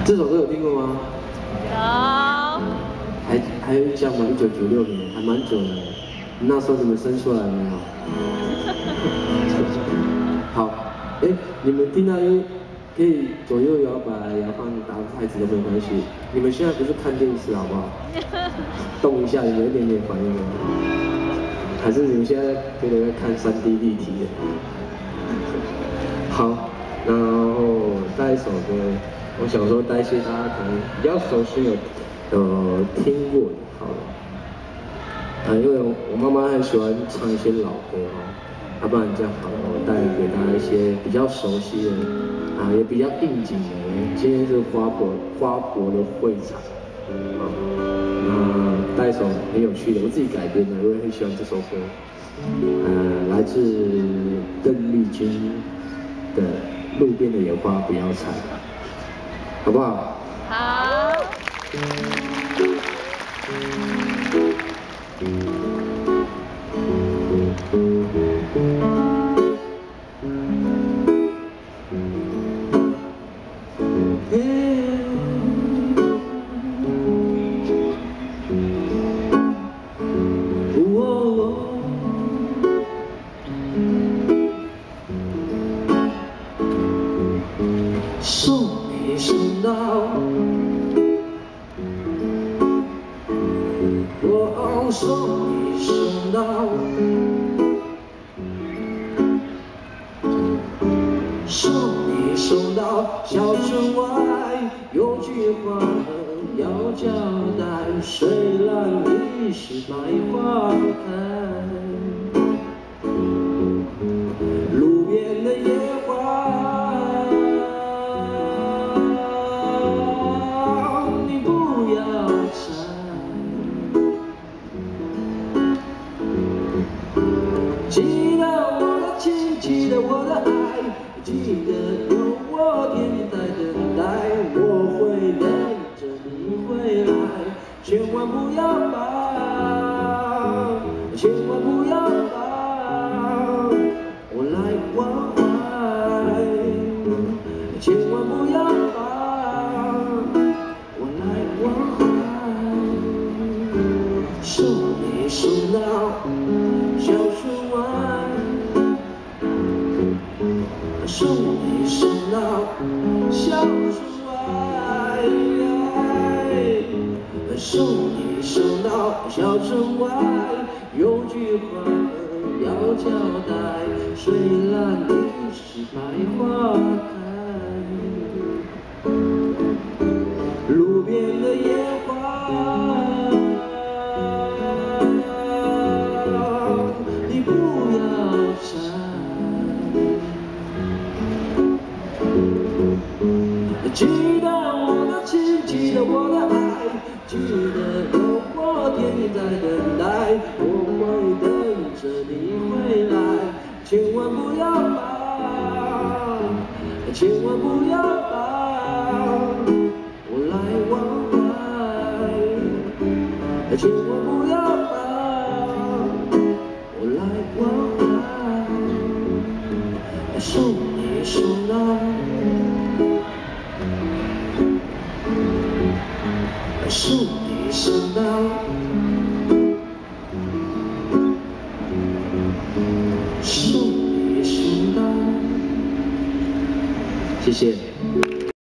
这首歌有听过吗？有。还有印象吗？1996年，还蛮久的。那时候你们生出来没有？好，哎，你们听到可以左右摇摆、摇放、打拍子都没关系。你们现在不是看电视好不好？动一下有一点点反应吗？还是你们现在觉得在看3D 立体的？好，然后带一首歌，我想说带一些大家可能比较熟悉听过的，好了。因为我妈妈很喜欢唱一些老歌哦，要不然这样好了，我带给大家一些比较熟悉的，也比较应景的。今天是花博的会场，带一首很有趣的，我自己改编的，我也很喜欢这首歌。来自邓丽君的《路边的野花不要采》，好不好？好。送你送到，我送你送到，送你送到小村外，有句话要交代，虽然你是百花开，路边的野花。记得我的情，记得我的爱，记得有我天天在等待，我会等着你回来，千万不要放，千万不要放，我来关怀，千万不要放，我来关怀，送你送到小村外，送你送到小村外，送你送到小村外，有句话要交代，虽然你是百花开，路边的野花。记得我的情，记得我的爱，记得有我天天在等待，我会等着你回来，千万不要放，千万不要放，我来关怀，千万不要放，我来关怀，送你送到。送你送到，送你送到，谢谢。